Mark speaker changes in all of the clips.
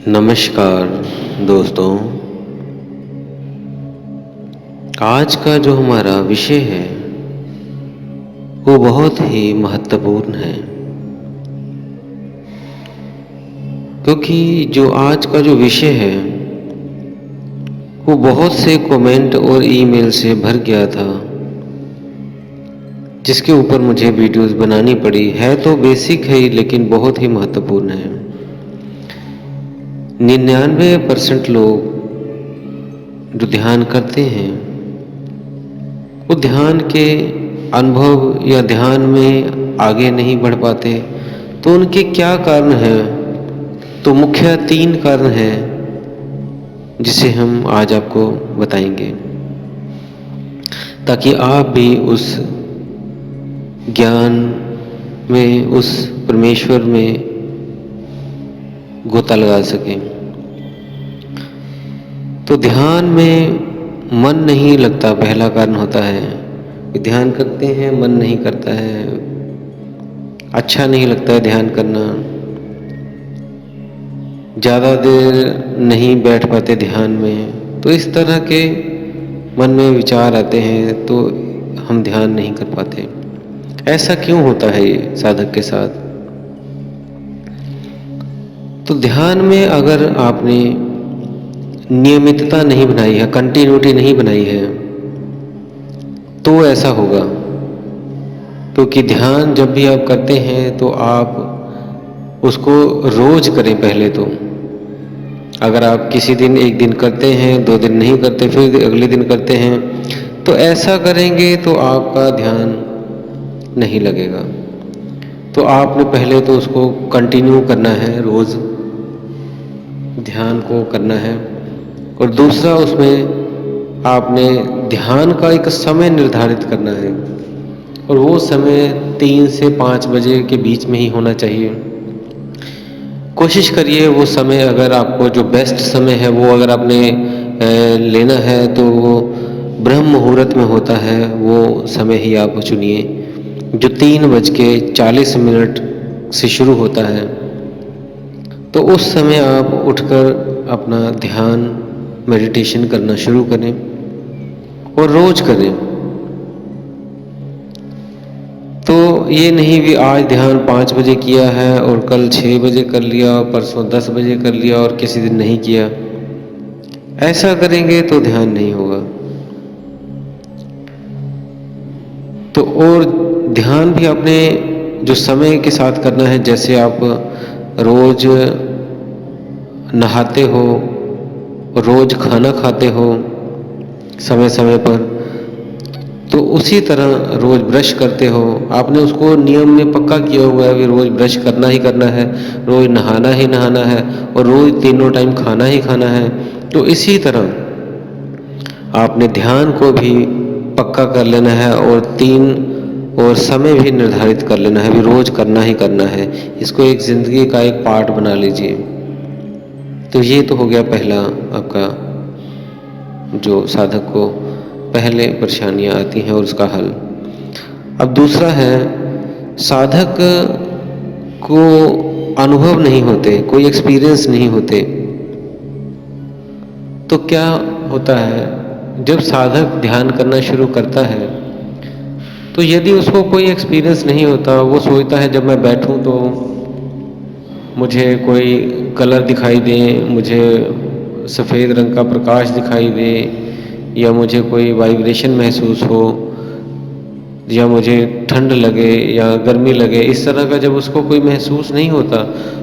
Speaker 1: नमस्कार दोस्तों। आज का जो हमारा विषय है वो बहुत ही महत्वपूर्ण है, क्योंकि जो आज का जो विषय है वो बहुत से कमेंट और ईमेल से भर गया था, जिसके ऊपर मुझे वीडियोस बनानी पड़ी। है तो बेसिक है ही, लेकिन बहुत ही महत्वपूर्ण है। 99% लोग जो ध्यान करते हैं वो ध्यान के अनुभव या ध्यान में आगे नहीं बढ़ पाते। तो उनके क्या कारण हैं? तो मुख्य 3 कारण हैं, जिसे हम आज आपको बताएंगे, ताकि आप भी उस ज्ञान में, उस परमेश्वर में गोता लगा सकें। तो ध्यान में मन नहीं लगता, पहला कारण होता है कि ध्यान करते हैं मन नहीं करता है, अच्छा नहीं लगता है ध्यान करना, ज़्यादा देर नहीं बैठ पाते ध्यान में। तो इस तरह के मन में विचार आते हैं, तो हम ध्यान नहीं कर पाते। ऐसा क्यों होता है ये साधक के साथ? तो ध्यान में अगर आपने नियमितता नहीं बनाई है, कंटिन्यूटी नहीं बनाई है, तो ऐसा होगा। क्योंकि ध्यान जब भी आप करते हैं तो आप उसको रोज करें पहले तो। अगर आप किसी दिन एक दिन करते हैं, 2 दिन नहीं करते, फिर अगले दिन करते हैं, तो ऐसा करेंगे तो आपका ध्यान नहीं लगेगा। तो आपने पहले तो उसको कंटिन्यू करना है, रोज ध्यान को करना है। और दूसरा, उसमें आपने ध्यान का एक समय निर्धारित करना है, और वो समय 3 से 5 बजे के बीच में ही होना चाहिए। कोशिश करिए वो समय, अगर आपको जो बेस्ट समय है वो अगर आपने लेना है, तो वो ब्रह्म मुहूर्त में होता है, वो समय ही आप चुनिए, जो 3:40 से शुरू होता है। तो उस समय आप उठकर अपना ध्यान, मेडिटेशन करना शुरू करें, और रोज करें। तो ये नहीं कि आज ध्यान 5 बजे किया है और कल 6 बजे कर लिया, और परसों 10 बजे कर लिया और किसी दिन नहीं किया। ऐसा करेंगे तो ध्यान नहीं होगा। तो और ध्यान भी अपने जो समय के साथ करना है। जैसे आप रोज नहाते हो, रोज खाना खाते हो समय समय पर, तो उसी तरह रोज ब्रश करते हो, आपने उसको नियम में पक्का किया हुआ है कि रोज ब्रश करना ही करना है, रोज नहाना ही नहाना है, और रोज तीनों टाइम खाना ही खाना है। तो इसी तरह आपने ध्यान को भी पक्का कर लेना है, और समय भी निर्धारित कर लेना है, भी रोज करना ही करना है। इसको एक जिंदगी का एक पार्ट बना लीजिए। तो ये तो हो गया पहला आपका, जो साधक को पहले परेशानियां आती हैं और उसका हल। अब दूसरा है, साधक को अनुभव नहीं होते, कोई एक्सपीरियंस नहीं होते। तो क्या होता है, जब साधक ध्यान करना शुरू करता है, तो यदि उसको कोई एक्सपीरियंस नहीं होता, वो सोचता है जब मैं बैठूं तो मुझे कोई कलर दिखाई दे, मुझे सफ़ेद रंग का प्रकाश दिखाई दे, या मुझे कोई वाइब्रेशन महसूस हो, या मुझे ठंड लगे या गर्मी लगे। इस तरह का जब उसको कोई महसूस नहीं होता,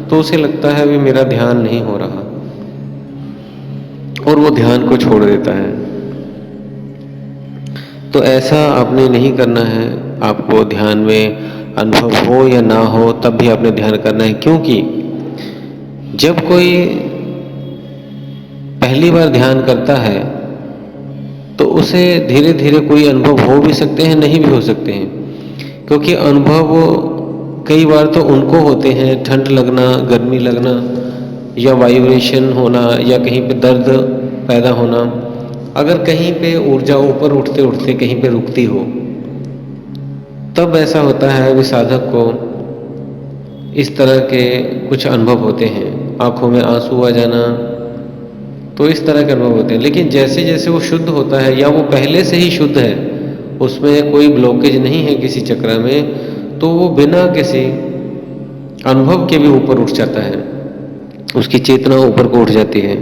Speaker 1: तो उसे लगता है भी मेरा ध्यान नहीं हो रहा, और वो ध्यान को छोड़ देता है। तो ऐसा आपने नहीं करना है। आपको ध्यान में अनुभव हो या ना हो, तब भी आपने ध्यान करना है। क्योंकि जब कोई पहली बार ध्यान करता है, तो उसे धीरे धीरे कोई अनुभव हो भी सकते हैं, नहीं भी हो सकते हैं। क्योंकि अनुभव कई बार तो उनको होते हैं, ठंड लगना, गर्मी लगना, या वाइब्रेशन होना, या कहीं पे दर्द पैदा होना। अगर कहीं पे ऊर्जा ऊपर उठते उठते कहीं पे रुकती हो, तब ऐसा होता है कि साधक को इस तरह के कुछ अनुभव होते हैं। आँखों में आँसू आ जाना, तो इस तरह के अनुभव होते हैं। लेकिन जैसे जैसे वो शुद्ध होता है या वो पहले से ही शुद्ध है, उसमें कोई ब्लॉकेज नहीं है किसी चक्र में, तो वो बिना किसी अनुभव के भी ऊपर उठ जाता है, उसकी चेतना ऊपर को उठ जाती है।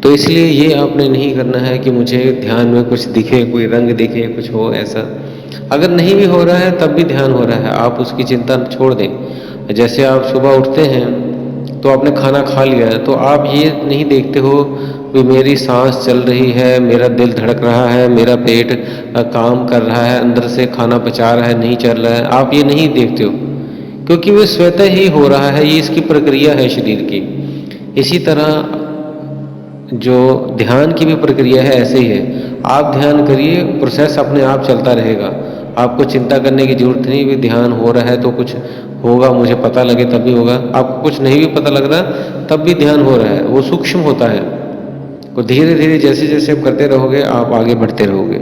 Speaker 1: तो इसलिए ये आपने नहीं करना है कि मुझे ध्यान में कुछ दिखे, कोई रंग दिखे, कुछ हो ऐसा। अगर नहीं भी हो रहा है तब भी ध्यान हो रहा है, आप उसकी चिंता छोड़ दें। जैसे आप सुबह उठते हैं तो आपने खाना खा लिया है, तो आप ये नहीं देखते हो कि मेरी सांस चल रही है, मेरा दिल धड़क रहा है, मेरा पेट काम कर रहा है, अंदर से खाना पचा रहा है, नहीं चल रहा है, आप ये नहीं देखते हो, क्योंकि वो स्वतः ही हो रहा है, ये इसकी प्रक्रिया है शरीर की। इसी तरह जो ध्यान की भी प्रक्रिया है ऐसे ही है। आप ध्यान करिए, प्रोसेस अपने आप चलता रहेगा, आपको चिंता करने की जरूरत नहीं भी ध्यान हो रहा है तो कुछ होगा, मुझे पता लगे तब भी होगा। आपको कुछ नहीं भी पता लग रहा तब भी ध्यान हो रहा है, वो सूक्ष्म होता है। तो धीरे धीरे जैसे जैसे आप करते रहोगे आप आगे बढ़ते रहोगे।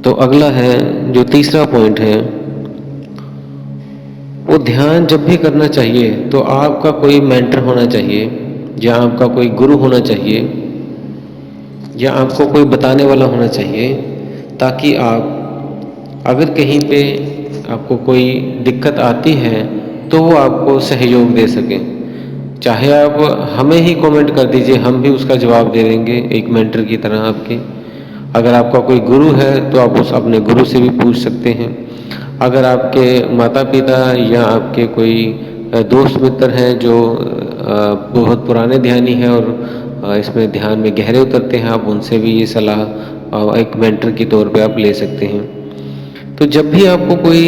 Speaker 1: तो अगला है जो तीसरा पॉइंट है, वो ध्यान जब भी करना चाहिए तो आपका कोई मेंटर होना चाहिए, या आपका कोई गुरु होना चाहिए, या आपको कोई बताने वाला होना चाहिए, ताकि आप अगर कहीं पे आपको कोई दिक्कत आती है तो वो आपको सहयोग दे सकें। चाहे आप हमें ही कमेंट कर दीजिए, हम भी उसका जवाब दे देंगे एक मेंटर की तरह आपके। अगर आपका कोई गुरु है तो आप उस अपने गुरु से भी पूछ सकते हैं। अगर आपके माता पिता या आपके कोई दोस्त मित्र हैं जो बहुत पुराने ध्यानी हैं और इसमें ध्यान में गहरे उतरते हैं, आप उनसे भी ये सलाह एक मेंटर के तौर पे आप ले सकते हैं। तो जब भी आपको कोई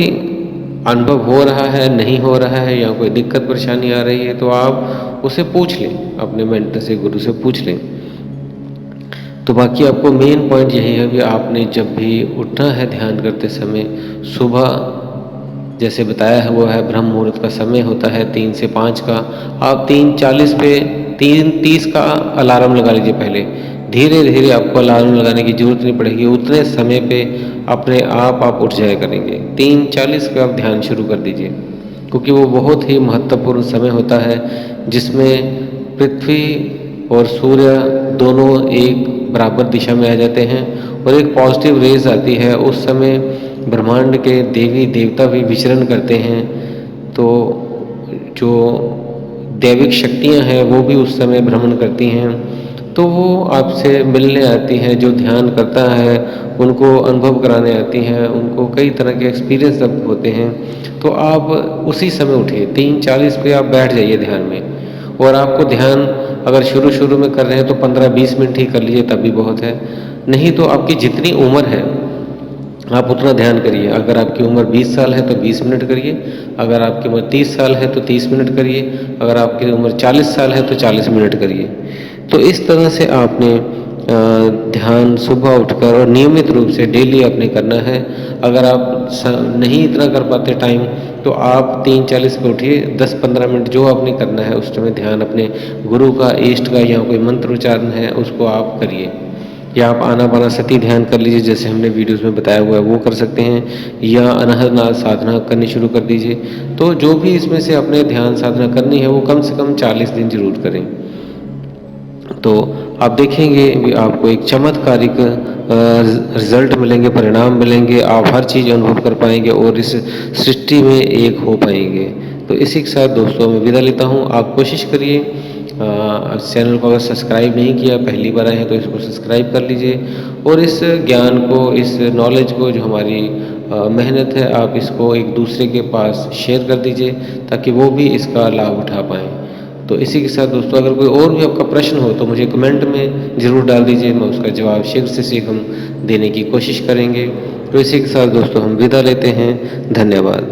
Speaker 1: अनुभव हो रहा है, नहीं हो रहा है, या कोई दिक्कत परेशानी आ रही है, तो आप उसे पूछ लें, अपने मेंटर से, गुरु से पूछ लें। तो बाकी आपको मेन पॉइंट यही है कि आपने जब भी उठना है ध्यान करते समय, सुबह जैसे बताया हुआ है ब्रह्म मुहूर्त का समय होता है 3 से 5 का, आप 3:40 पे 3:30 का अलार्म लगा लीजिए पहले। धीरे धीरे आपको अलार्म लगाने की जरूरत नहीं पड़ेगी, उतने समय पे अपने आप उठ जाया करेंगे। 3:40 पे आप ध्यान शुरू कर दीजिए, क्योंकि वो बहुत ही महत्वपूर्ण समय होता है जिसमें पृथ्वी और सूर्य दोनों एक बराबर दिशा में आ जाते हैं और एक पॉजिटिव रेज आती है। उस समय ब्रह्मांड के देवी देवता भी विचरण करते हैं, तो जो दैविक शक्तियां हैं वो भी उस समय भ्रमण करती हैं, तो वो आपसे मिलने आती हैं। जो ध्यान करता है उनको अनुभव कराने आती हैं, उनको कई तरह के एक्सपीरियंस अब होते हैं। तो आप उसी समय उठिए, 3:40 पे आप बैठ जाइए ध्यान में। और आपको ध्यान अगर शुरू शुरू में कर रहे हैं तो 15-20 मिनट ही कर लीजिए, तब भी बहुत है। नहीं तो आपकी जितनी उम्र है आप उतना ध्यान करिए। अगर आपकी उम्र 20 साल है तो 20 मिनट करिए, अगर आपकी उम्र 30 साल है तो 30 मिनट करिए, अगर आपकी उम्र 40 साल है तो 40 मिनट करिए। तो इस तरह से आपने ध्यान सुबह उठकर और नियमित रूप से डेली आपने करना है। अगर आप नहीं इतना कर पाते टाइम, तो आप 3:40 पे उठिए, 10-15 मिनट जो आपने करना है उस समय ध्यान अपने गुरु का, इष्ट का, या कोई मंत्र उच्चारण है उसको आप करिए। या आप आनापानसति ध्यान कर लीजिए, जैसे हमने वीडियोस में बताया हुआ है वो कर सकते हैं, या अनहद साधना करनी शुरू कर दीजिए। तो जो भी इसमें से अपने ध्यान साधना करनी है वो कम से कम 40 दिन जरूर करें। तो आप देखेंगे भी आपको एक चमत्कारिक रिजल्ट मिलेंगे, परिणाम मिलेंगे, आप हर चीज़ अनुभव कर पाएंगे और इस सृष्टि में एक हो पाएंगे। तो इसी के साथ दोस्तों मैं विदा लेता हूँ। आप कोशिश करिए, चैनल को अगर सब्सक्राइब नहीं किया, पहली बार आए हैं तो इसको सब्सक्राइब कर लीजिए, और इस ज्ञान को, इस नॉलेज को, जो हमारी मेहनत है, आप इसको एक दूसरे के पास शेयर कर दीजिए ताकि वो भी इसका लाभ उठा पाएँ। तो इसी के साथ दोस्तों अगर कोई और भी आपका प्रश्न हो तो मुझे कमेंट में ज़रूर डाल दीजिए, मैं उसका जवाब शीघ्र से शीघ्र हम देने की कोशिश करेंगे। तो इसी के साथ दोस्तों हम विदा लेते हैं। धन्यवाद।